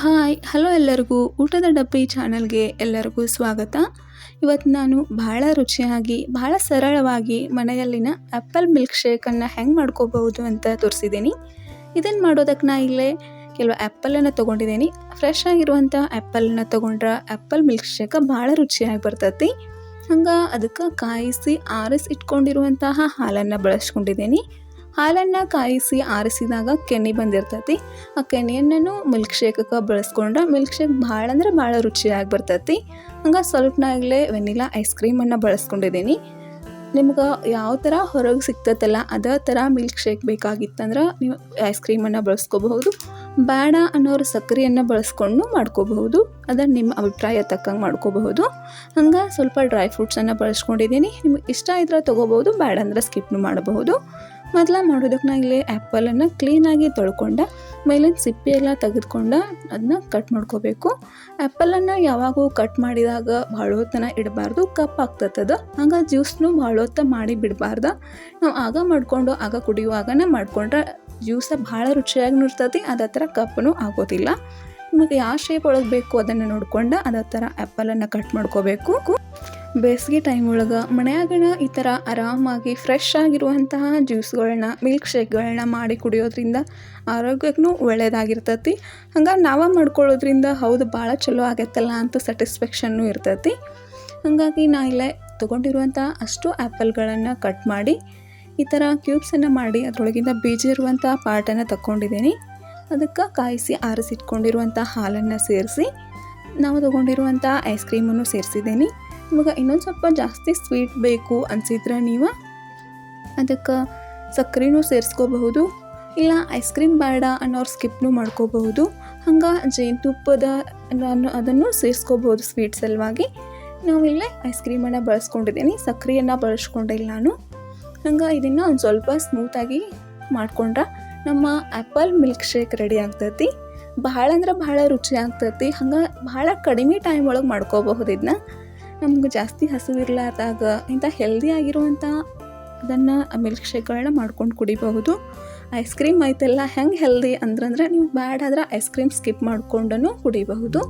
Hi hello ಎಲ್ಲರಿಗೂ ಊಟದ ಡಬ್ಬಿ ಚಾನಲ್ಗೆ ಎಲ್ಲರಿಗೂ ಸ್ವಾಗತ. ಇವತ್ತು ನಾನು ಭಾಳ ರುಚಿಯಾಗಿ ಭಾಳ ಸರಳವಾಗಿ ಮನೆಯಲ್ಲಿನ ಆ್ಯಪಲ್ ಮಿಲ್ಕ್ ಶೇಕನ್ನು ಹೆಂಗೆ ಮಾಡ್ಕೋಬಹುದು ಅಂತ ತೋರಿಸಿದ್ದೀನಿ. ಇದನ್ನು ಮಾಡೋದಕ್ಕೆ ನಾ ಇಲ್ಲೇ ಕೆಲವು ಆ್ಯಪಲನ್ನು ತೊಗೊಂಡಿದ್ದೀನಿ. ಫ್ರೆಶ್ ಆಗಿರುವಂಥ ಆ್ಯಪಲನ್ನ ತೊಗೊಂಡ್ರೆ ಆ್ಯಪಲ್ ಮಿಲ್ಕ್ ಶೇಕ ಭಾಳ ರುಚಿಯಾಗಿ ಬರ್ತೈತಿ. ಹಂಗೆ ಅದಕ್ಕೆ ಕಾಯಿಸಿ ಆರಿಸಿ ಇಟ್ಕೊಂಡಿರುವಂತಹ ಹಾಲನ್ನು ಬಳಸ್ಕೊಂಡಿದ್ದೀನಿ. ಹಾಲನ್ನು ಕಾಯಿಸಿ ಆರಿಸಿದಾಗ ಕೆನೆ ಬಂದಿರ್ತೈತಿ. ಆ ಕೆನೆಯನ್ನು ಮಿಲ್ಕ್ ಶೇಕಕ್ಕೆ ಬಳಸ್ಕೊಂಡ್ರೆ ಮಿಲ್ಕ್ ಶೇಕ್ ಭಾಳ ಅಂದ್ರೆ ಭಾಳ ರುಚಿಯಾಗಿ ಬರ್ತೈತಿ. ಹಂಗೆ ಸ್ವಲ್ಪನಾಗಲೇ ವೆನಿಲಾ ಐಸ್ ಕ್ರೀಮನ್ನು ಬಳಸ್ಕೊಂಡಿದ್ದೀನಿ. ನಿಮ್ಗೆ ಯಾವ ಥರ ಹೊರಗೆ ಸಿಗ್ತೈತಲ್ಲ ಅದೇ ಥರ ಮಿಲ್ಕ್ ಶೇಕ್ ಬೇಕಾಗಿತ್ತಂದ್ರೆ ನೀವು ಐಸ್ ಕ್ರೀಮನ್ನು ಬಳಸ್ಕೋಬಹುದು. ಬೇಡ ಅನ್ನೋರು ಸಕ್ಕರೆಯನ್ನು ಬಳಸ್ಕೊಂಡು ಮಾಡ್ಕೋಬಹುದು. ಅದನ್ನು ನಿಮ್ಮ ಅಭಿಪ್ರಾಯ ತಕ್ಕಂಗೆ ಮಾಡ್ಕೋಬಹುದು. ಹಂಗೆ ಸ್ವಲ್ಪ ಡ್ರೈ ಫ್ರೂಟ್ಸನ್ನು ಬಳಸ್ಕೊಂಡಿದ್ದೀನಿ. ನಿಮಗೆ ಇಷ್ಟ ಇದ್ರೆ ತೊಗೋಬೋದು, ಬೇಡ ಅಂದ್ರೆ ಸ್ಕಿಪ್ನು ಮಾಡಬಹುದು. ಮೊದಲ ಮಾಡೋದಕ್ಕೆ ನಾ ಇಲ್ಲಿ ಆ್ಯಪಲನ್ನು ಕ್ಲೀನಾಗಿ ತೊಳ್ಕೊಂಡು ಮೇಲಿನ ಸಿಪ್ಪೆ ಎಲ್ಲ ತೆಗೆದುಕೊಂಡು ಅದನ್ನ ಕಟ್ ಮಾಡ್ಕೋಬೇಕು. ಆ್ಯಪಲನ್ನು ಯಾವಾಗೂ ಕಟ್ ಮಾಡಿದಾಗ ಭಾಳ ಹೊತ್ತನ ಇಡಬಾರ್ದು, ಕಪ್ ಆಗ್ತದೆ. ಹಂಗೆ ಜ್ಯೂಸ್ನು ಭಾಳ ಹೊತ್ತು ಮಾಡಿ ಬಿಡಬಾರ್ದು. ನಾವು ಆಗ ಮಾಡಿಕೊಂಡು ಆಗ ಕುಡಿಯುವಾಗನೇ ಮಾಡಿಕೊಂಡ್ರೆ ಜ್ಯೂಸ ಭಾಳ ರುಚಿಯಾಗಿ ಇರ್ತೈತಿ. ಅದೇ ಥರ ಕಪ್ಪೂ ಆಗೋದಿಲ್ಲ. ನಿಮಗೆ ಯಾವ ಶೇಪ್ ಒಳಗೆ ಬೇಕು ಅದನ್ನು ನೋಡ್ಕೊಂಡು ಅದೇ ಥರ ಆ್ಯಪಲನ್ನು ಕಟ್ ಮಾಡ್ಕೋಬೇಕು. ಬೇಸಿಗೆ ಟೈಮ್ ಒಳಗೆ ಮನೆಯಾಗಣ ಈ ಥರ ಆರಾಮಾಗಿ ಫ್ರೆಶ್ ಆಗಿರುವಂತಹ ಜ್ಯೂಸ್ಗಳನ್ನ ಮಿಲ್ಕ್ ಶೇಕ್ಗಳನ್ನ ಮಾಡಿ ಕುಡಿಯೋದ್ರಿಂದ ಆರೋಗ್ಯಕ್ಕೂ ಒಳ್ಳೆಯದಾಗಿರ್ತೈತಿ. ಹಂಗೆ ನಾವೇ ಮಾಡ್ಕೊಳ್ಳೋದ್ರಿಂದ ಹೌದು ಭಾಳ ಚಲೋ ಆಗೈತಲ್ಲ ಅಂತ ಸ್ಯಾಟಿಸ್ಫ್ಯಾಕ್ಷನ್ನು ಇರ್ತೈತಿ. ಹಾಗಾಗಿ ನಾ ಇಲ್ಲೇ ತೊಗೊಂಡಿರುವಂಥ ಅಷ್ಟು ಆ್ಯಪಲ್ಗಳನ್ನು ಕಟ್ ಮಾಡಿ ಈ ಥರ ಕ್ಯೂಬ್ಸನ್ನು ಮಾಡಿ ಅದರೊಳಗಿಂದ ಬೀಜ ಇರುವಂಥ ಪಾರ್ಟನ್ನು ತಗೊಂಡಿದ್ದೀನಿ. ಅದಕ್ಕೆ ಕಾಯಿಸಿ ಆರಿಸಿಟ್ಕೊಂಡಿರುವಂಥ ಹಾಲನ್ನು ಸೇರಿಸಿ ನಾವು ತೊಗೊಂಡಿರುವಂಥ ಐಸ್ ಕ್ರೀಮನ್ನು ಸೇರಿಸಿದ್ದೀನಿ. ಇವಾಗ ಇನ್ನೊಂದು ಸ್ವಲ್ಪ ಜಾಸ್ತಿ ಸ್ವೀಟ್ ಬೇಕು ಅನಿಸಿದ್ರೆ ನೀವು ಅದಕ್ಕೆ ಸಕ್ಕರೆನೂ ಸೇರಿಸ್ಕೋಬಹುದು. ಇಲ್ಲ ಐಸ್ ಕ್ರೀಮ್ ಬೇಡ ಅನ್ನೋರು ಸ್ಕಿಪ್ನು ಮಾಡ್ಕೋಬಹುದು. ಹಂಗೆ ಜೇನುತುಪ್ಪದ ಅದನ್ನು ಸೇರಿಸ್ಕೋಬಹುದು ಸ್ವೀಟ್ ಸಲುವಾಗಿ. ನಾವಿಲ್ಲೇ ಐಸ್ ಕ್ರೀಮನ್ನು ಬಳಸ್ಕೊಂಡಿದ್ದೀನಿ, ಸಕ್ಕರೆಯನ್ನು ಬಳಸ್ಕೊಂಡಿಲ್ಲ ನಾನು. ಹಂಗೆ ಇದನ್ನು ಒಂದು ಸ್ವಲ್ಪ ಸ್ಮೂತಾಗಿ ಮಾಡಿಕೊಂಡ್ರೆ ನಮ್ಮ ಆ್ಯಪಲ್ ಮಿಲ್ಕ್ ಶೇಕ್ ರೆಡಿ ಆಗ್ತೈತಿ. ಭಾಳ ಅಂದ್ರೆ ಭಾಳ ರುಚಿ ಆಗ್ತೈತಿ. ಹಂಗೆ ಭಾಳ ಕಡಿಮೆ ಟೈಮ್ ಒಳಗೆ ಮಾಡ್ಕೋಬಹುದು. ಇದನ್ನ ನಮ್ಗೆ ಜಾಸ್ತಿ ಹಸಿವಿರ್ಲಾರ್ದಾಗ ಇಂಥ ಹೆಲ್ದಿ ಆಗಿರುವಂಥ ಅದನ್ನು ಮಿಲ್ಕ್ ಶೇಕ್ಗಳನ್ನ ಮಾಡ್ಕೊಂಡು ಕುಡಿಬಹುದು. ಐಸ್ ಕ್ರೀಮ್ ಐತೆಲ್ಲ ಹೆಂಗೆ ಹೆಲ್ದಿ ಅಂದ್ರೆ ನೀವು ಬ್ಯಾಡಾದ್ರೆ ಐಸ್ ಕ್ರೀಮ್ ಸ್ಕಿಪ್ ಮಾಡ್ಕೊಂಡು ಕುಡಿಬಹುದು.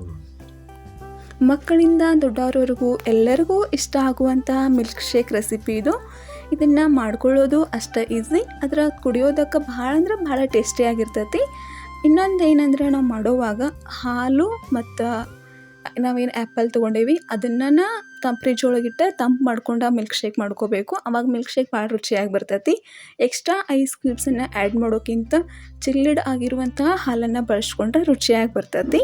ಮಕ್ಕಳಿಂದ ದೊಡ್ಡವರವರೆಗೂ ಎಲ್ಲರಿಗೂ ಇಷ್ಟ ಆಗುವಂಥ ಮಿಲ್ಕ್ ಶೇಕ್ ರೆಸಿಪಿ ಇದು. ಇದನ್ನು ಮಾಡ್ಕೊಳ್ಳೋದು ಅಷ್ಟೇ ಈಸಿ, ಅದರ ಕುಡಿಯೋದಕ್ಕೆ ಭಾಳ ಅಂದ್ರೆ ಭಾಳ ಟೇಸ್ಟಿಯಾಗಿರ್ತೈತಿ. ಇನ್ನೊಂದು ಏನಂದ್ರೆ ನಾವು ಮಾಡೋವಾಗ ಹಾಲು ಮತ್ತು ನಾವೇನು ಆ್ಯಪಲ್ ತೊಗೊಂಡೇವಿ ಅದನ್ನು ಫ್ರಿಜ್ ಒಳಗಿಟ್ಟು ತಂಪು ಮಾಡ್ಕೊಂಡು ಮಿಲ್ಕ್ ಶೇಕ್ ಮಾಡ್ಕೋಬೇಕು. ಅವಾಗ ಮಿಲ್ಕ್ ಶೇಕ್ ಭಾಳ ರುಚಿಯಾಗಿ ಬರ್ತೈತಿ. ಎಕ್ಸ್ಟ್ರಾ ಐಸ್ ಕ್ಯೂಬ್ಸನ್ನು ಆ್ಯಡ್ ಮಾಡೋಕ್ಕಿಂತ ಚಿಲ್ಲಿಡ್ ಆಗಿರುವಂತಹ ಹಾಲನ್ನು ಬಳಸ್ಕೊಂಡ್ರೆ ರುಚಿಯಾಗಿ ಬರ್ತೈತಿ.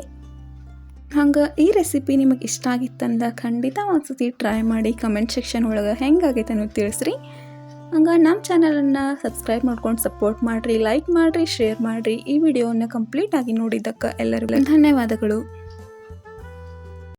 ಹಂಗೆ ಈ ರೆಸಿಪಿ ನಿಮಗೆ ಇಷ್ಟ ಆಗಿತ್ತಂದ ಖಂಡಿತ ಒಂದ್ಸತಿ ಟ್ರೈ ಮಾಡಿ ಕಮೆಂಟ್ ಸೆಕ್ಷನ್ ಒಳಗೆ ಹೆಂಗಾಗೈತೆ ಅನ್ನೋದು ತಿಳಿಸ್ರಿ. ಹಂಗೆ ನಮ್ಮ ಚಾನಲನ್ನು ಸಬ್ಸ್ಕ್ರೈಬ್ ಮಾಡ್ಕೊಂಡು ಸಪೋರ್ಟ್ ಮಾಡಿರಿ, ಲೈಕ್ ಮಾಡಿರಿ, ಶೇರ್ ಮಾಡಿರಿ. ಈ ವಿಡಿಯೋವನ್ನು ಕಂಪ್ಲೀಟಾಗಿ ನೋಡಿದ್ದಕ್ಕೆ ಎಲ್ಲರಿಗೂ ಧನ್ಯವಾದಗಳು.